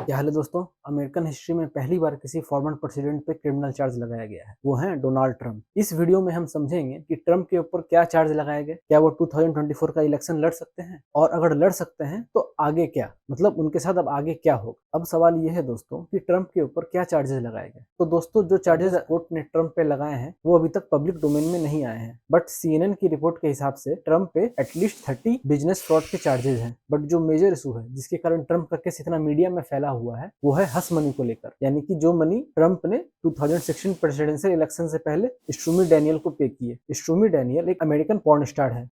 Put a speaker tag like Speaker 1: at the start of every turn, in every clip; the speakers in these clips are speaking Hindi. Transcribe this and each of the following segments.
Speaker 1: क्या हाल है दोस्तों। अमेरिकन हिस्ट्री में पहली बार किसी फॉर्मर प्रेसिडेंट पे क्रिमिनल चार्ज लगाया गया है, वो है डोनाल्ड ट्रंप। इस वीडियो में हम समझेंगे कि ट्रंप के ऊपर क्या चार्ज लगाए गए, क्या वो 2024 का इलेक्शन लड़ सकते हैं, और अगर लड़ सकते हैं तो आगे क्या, मतलब उनके साथ अब आगे क्या होगा। अब सवाल ये है दोस्तों कि ट्रंप के ऊपर क्या चार्जेस लगाए गए। तो दोस्तों जो चार्जेस कोर्ट ने ट्रंप पे लगाए हैं वो अभी तक पब्लिक डोमेन में नहीं आए हैं, बट CNN की रिपोर्ट के हिसाब से ट्रंप पे एटलीस्ट 30 बिजनेस फ्रॉड के चार्जेस हैं। बट जो मेजर इशू है जिसके कारण ट्रंप का केस इतना मीडिया में फैला हुआ है वो है हस मनी को लेकर, यानी कि जो मनी ट्रंप ने 2016 प्रेसिडेंशियल इलेक्शन से पहले स्टोमी डैनियल को पे किए। स्टोमी डैनियल एक अमेरिकन पॉर्न स्टार है।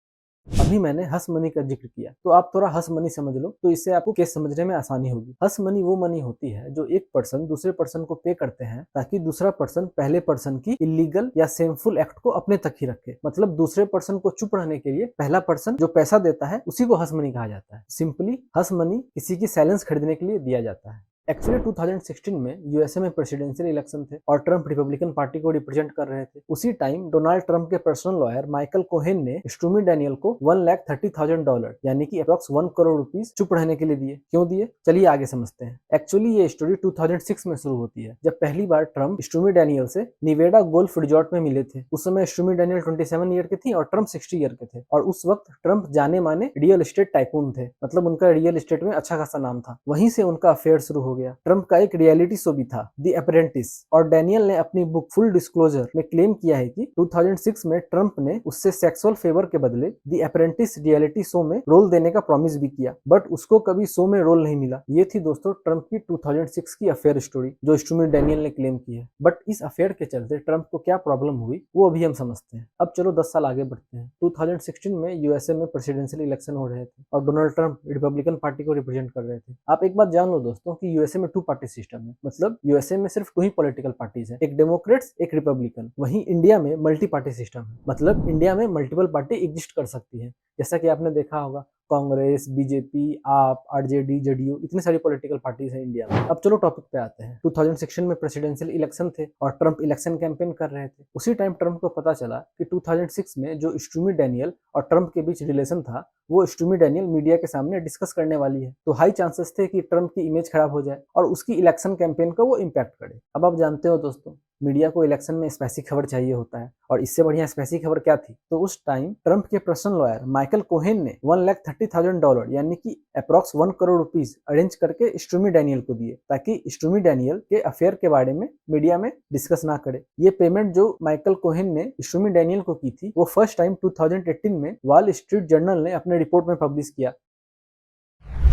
Speaker 1: अभी मैंने हस मनी का जिक्र किया तो आप थोड़ा हस मनी समझ लो, तो इससे आपको केस समझने में आसानी होगी। हस मनी वो मनी होती है जो एक पर्सन दूसरे पर्सन को पे करते हैं ताकि दूसरा पर्सन पहले पर्सन की इलीगल या सेमफुल एक्ट को अपने तक ही रखे। मतलब दूसरे पर्सन को चुप रहने के लिए पहला पर्सन जो पैसा देता है उसी को हस मनी कहा जाता है। सिंपली हस मनी किसी की साइलेंस खरीदने के लिए दिया जाता है। एक्चुअली 2016 में यूएसए में प्रेसिडेंशियल इलेक्शन थे और ट्रंप रिपब्लिकन पार्टी को रिप्रेजेंट कर रहे थे। उसी टाइम डोनाल्ड ट्रंप के पर्सनल लॉयर माइकल कोहेन ने स्टोमी डैनियल को $130,000 यानी कि अप्रॉक्स 1 करोड़ रुपीस चुप रहने के लिए दिए। क्यों दिए, चलिए आगे समझते हैं। एक्चुअली ये स्टोरी 2006 में शुरू होती है जब पहली बार ट्रंप स्टोमी डैनियल से निवेडा गोल्फ रिजॉर्ट में मिले थे। उस समय स्टोमी डैनियल 27 ईयर के थी और ट्रंप 60 ईयर के थे, और उस वक्त ट्रंप जाने माने रियल एस्टेट टाइकून थे, मतलब उनका रियल एस्टेट में अच्छा खासा नाम था। वहीं से उनका अफेयर शुरू हो गया। ट्रंप का एक रियलिटी शो भी था, द अप्रेंटिस, और डैनियल ने अपनी बुक फुल डिस्क्लोजर में क्लेम किया है कि 2006 में ट्रंप ने उससे सेक्सुअल फेवर के बदले द अप्रेंटिस रियलिटी शो में रोल देने का प्रॉमिस भी किया, बट उसको कभी शो में रोल नहीं मिला। ये थी दोस्तों ट्रंप की 2006 की अफेयर स्टोरी जो स्टोमी डैनियल ने क्लेम की है। बट इस अफेयर के चलते ट्रंप को क्या प्रॉब्लम हुई वो अभी हम समझते हैं। अब चलो 10 साल आगे बढ़ते हैं। 2016 में यूएसए में प्रेसिडेंशियल इलेक्शन हो रहे थे और डोनाल्ड ट्रंप रिपब्लिकन पार्टी को रिप्रेजेंट कर रहे थे। आप एक बात जान लो दोस्तों कि यूएसए में 2 पार्टी सिस्टम है, मतलब यूएसए में सिर्फ 2 ही पॉलिटिकल पार्टीज है, एक डेमोक्रेट्स एक रिपब्लिकन। वहीं इंडिया में मल्टी पार्टी सिस्टम है, मतलब इंडिया में मल्टीपल पार्टी एग्जिस्ट कर सकती है। जैसा कि आपने देखा होगा कांग्रेस, बीजेपी, आप, आरजेडी, जेडीयू, इतनी सारी पॉलिटिकल पार्टीज है इंडिया में। अब चलो टॉपिक पे आते हैं। 2016 में प्रेसिडेंशियल इलेक्शन थे और ट्रंप इलेक्शन कैंपेन कर रहे थे। उसी टाइम ट्रंप को पता चला कि 2006 में जो स्टोमी डैनियल और ट्रंप के बीच रिलेशन था वो स्टोमी डैनियल मीडिया के सामने डिस्कस करने वाली है। तो हाई चांसेस थे कि ट्रंप की इमेज खराब हो जाए और उसकी इलेक्शन कैंपेन का वो इम्पैक्ट करे। अब आप जानते हो दोस्तों मीडिया को इलेक्शन में स्पाइसी खबर चाहिए होता है, और इससे बढ़िया स्पाइसी खबर क्या थी। तो उस टाइम ट्रंप के पर्सनल लॉयर माइकल कोहेन ने $130,000 यानी कि अप्रॉक्स 1 करोड़ रुपीस अरेंज करके स्टोमी डैनियल को दिए ताकि स्टोमी डैनियल के अफेयर के बारे में मीडिया में डिस्कस ना करे। ये पेमेंट जो माइकल कोहेन ने स्टोमी डैनियल को की थी वो फर्स्ट टाइम 2018 में वॉल स्ट्रीट जर्नल ने अपने रिपोर्ट में पब्लिश किया।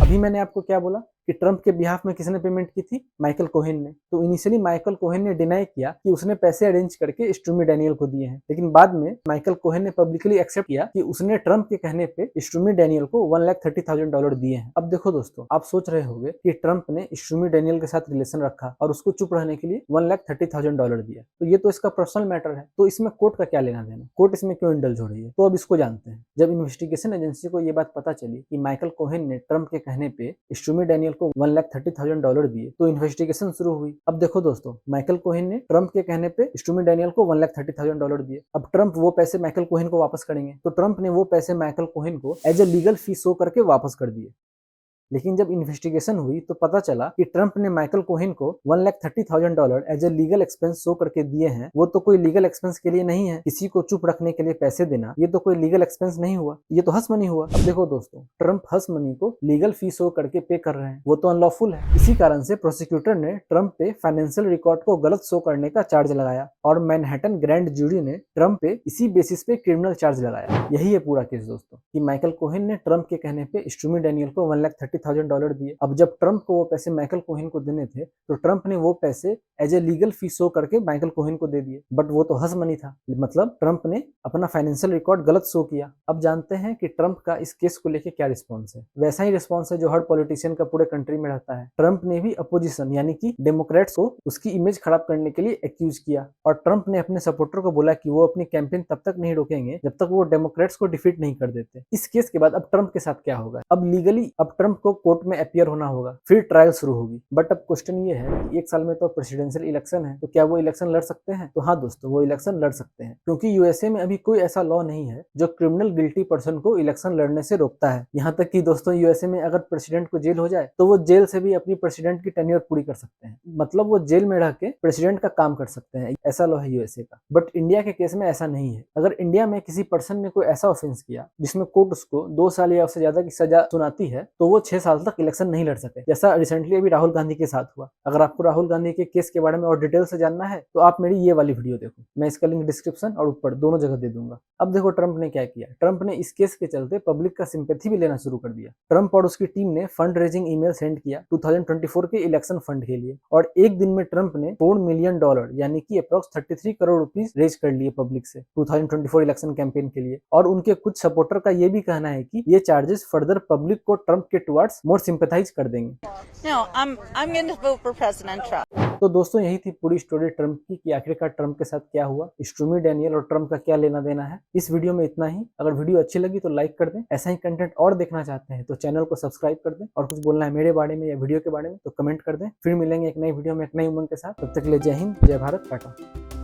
Speaker 1: अभी मैंने आपको क्या बोला कि ट्रंप के बिहाफ में किसने पेमेंट की थी, माइकल कोहेन ने। तो इनिशियली माइकल कोहेन ने डिनाई किया कि उसने पैसे अरेंज करके स्टोमी डैनियल को दिए हैं, लेकिन बाद में माइकल कोहेन ने पब्लिकली एक्सेप्ट किया कि उसने ट्रंप के कहने पे स्टोमी डैनियल को $130,000 दिए हैं। अब देखो दोस्तों, आप सोच रहे होंगे कि ट्रंप ने स्टोमी डैनियल के साथ रिलेशन रखा और उसको चुप रहने के लिए $130,000 दिया, तो ये तो इसका पर्सनल मैटर है, तो इसमें कोर्ट का क्या लेना देना, कोर्ट इसमें क्यों इंडल्ज हो रही है। तो अब इसको जानते हैं। जब इन्वेस्टिगेशन एजेंसी को ये बात पता चली कि माइकल कोहेन ने ट्रंप के कहने पे स्टोमी डैनियल को $130,000 दिए तो इन्वेस्टिगेशन शुरू हुई। अब देखो दोस्तों, माइकल कोहेन ने ट्रंप के कहने पे स्टोमी डैनियल को $130,000 दिए। अब ट्रंप वो पैसे माइकल कोहेन को वापस करेंगे, तो ट्रंप ने वो पैसे माइकल कोहेन को as a legal fee show करके वापस कर दिए। लेकिन जब इन्वेस्टिगेशन हुई तो पता चला कि ट्रंप ने माइकल कोहेन को $130,000 as a legal expense show करके दिए हैं। वो तो कोई लीगल एक्सपेंस के लिए नहीं है। किसी को चुप रखने के लिए पैसे देना ये तो कोई लीगल एक्सपेंस नहीं हुआ, ये तो हस मनी हुआ। अब देखो दोस्तों, ट्रंप हस मनी को लीगल फी शो करके पे कर रहे हैं, वो तो अनलॉफुल है। इसी कारण से प्रोसिक्यूटर ने ट्रंप पे फाइनेंशियल रिकॉर्ड को गलत शो करने का चार्ज लगाया और मैनहट्टन ग्रैंड जूरी ने ट्रंप पे इसी बेसिस पे क्रिमिनल चार्ज लगाया। यही है पूरा केस दोस्तों, कि माइकल कोहेन ने ट्रंप के कहने पे स्टोमी डैनियल को $130,000 दिए। अब जब ट्रंप को वो पैसे माइकल कोहेन को देने थे तो ट्रंप ने वो पैसे as a legal fee show करके माइकल कोहेन को दे दिए, बट वो तो हस मनी था, मतलब ट्रंप ने अपना फाइनेंशियल रिकॉर्ड गलत शो किया। अब जानते हैं कि ट्रंप का इस केस को लेके क्या रिस्पॉन्स है। वैसा ही रिस्पॉन्स है जो हर पॉलिटिशियन का पूरे कंट्री में रहता है। ट्रंप ने भी अपोजिशन यानी कि डेमोक्रेट्स को उसकी इमेज खराब करने के लिए एक्यूज किया, और ट्रंप ने अपने सपोर्टर को बोला कि वो अपनी कैंपेन तब तक नहीं रोकेंगे जब तक वो डेमोक्रेट्स को डिफीट नहीं कर देते। इस केस के बाद अब ट्रंप के साथ क्या होगा। अब लीगली अब ट्रंप को को कोर्ट में अपियर होना होगा, फिर ट्रायल शुरू होगी। बट अब क्वेश्चन ये है कि एक साल में तो प्रेसिडेंशियल इलेक्शन है, तो क्या वो इलेक्शन लड़ सकते हैं? तो हाँ दोस्तों, वो इलेक्शन लड़ सकते हैं, क्योंकि यूएसए में अभी कोई ऐसा लॉ नहीं है जो क्रिमिनल गिल्टी पर्सन को इलेक्शन लड़ने से रोकता है। यहाँ तक कि दोस्तों यूएसए में अगर प्रेसिडेंट को जेल हो जाए तो वो जेल से भी अपनी प्रेसिडेंट की टेन्योर पूरी कर सकते हैं, मतलब वो जेल में रह के प्रेसिडेंट का काम कर सकते हैं। ऐसा लॉ है यूएसए का। बट इंडिया के केस में ऐसा नहीं है। अगर इंडिया में किसी पर्सन ने कोई ऐसा ऑफेंस किया जिसमें कोर्ट उसको 2 साल या उससे ज्यादा की सजा सुनाती है, तो वो 6 साल तक इलेक्शन नहीं लड़ सके, जैसा रिसेंटली अभी राहुल गांधी के साथ हुआ। अगर आपको राहुल गांधी के केस के बारे में और डिटेल से जानना है तो आप मेरी ये वाली वीडियो देखो, मैं इसका लिंक डिस्क्रिप्शन और ऊपर दोनों जगह दे दूंगा। अब देखो ट्रंप ने क्या किया। ट्रंप ने इस केस के चलते पब्लिक का सिंपैथी भी लेना शुरू कर दिया। ट्रंप और उसकी टीम ने फंड रेजिंग ईमेल सेंड किया 2024 के इलेक्शन फंड के लिए, और एक दिन में ट्रंप ने $4 मिलियन यानी कि अप्रॉक्स 33 करोड़ रुपीस रेज कर लिए पब्लिक से 2024 इलेक्शन कैंपेन के लिए। और उनके कुछ सपोर्टर का ये भी कहना है कि ये चार्जेस फर्दर पब्लिक को ट्रंप के टुवर्ड्स मोर सिंपैथाइज कर देंगे।
Speaker 2: No, I'm going to vote for President Trump.
Speaker 1: तो दोस्तों यही थी पूरी स्टोरी ट्रंप की कि आखिरकार ट्रंप के साथ क्या हुआ, स्टोर्मी डैनियल और ट्रंप का क्या लेना देना है। इस वीडियो में इतना ही। अगर वीडियो अच्छी लगी तो लाइक कर दें। ऐसा ही कंटेंट और देखना चाहते हैं तो चैनल को सब्सक्राइब कर दें, और कुछ बोलना है मेरे बारे में या वीडियो के बारे में तो कमेंट कर दें। फिर मिलेंगे एक नई वीडियो में एक नई उमंग के साथ। तब तक के लिए जय हिंद, जय भारत, टाटा।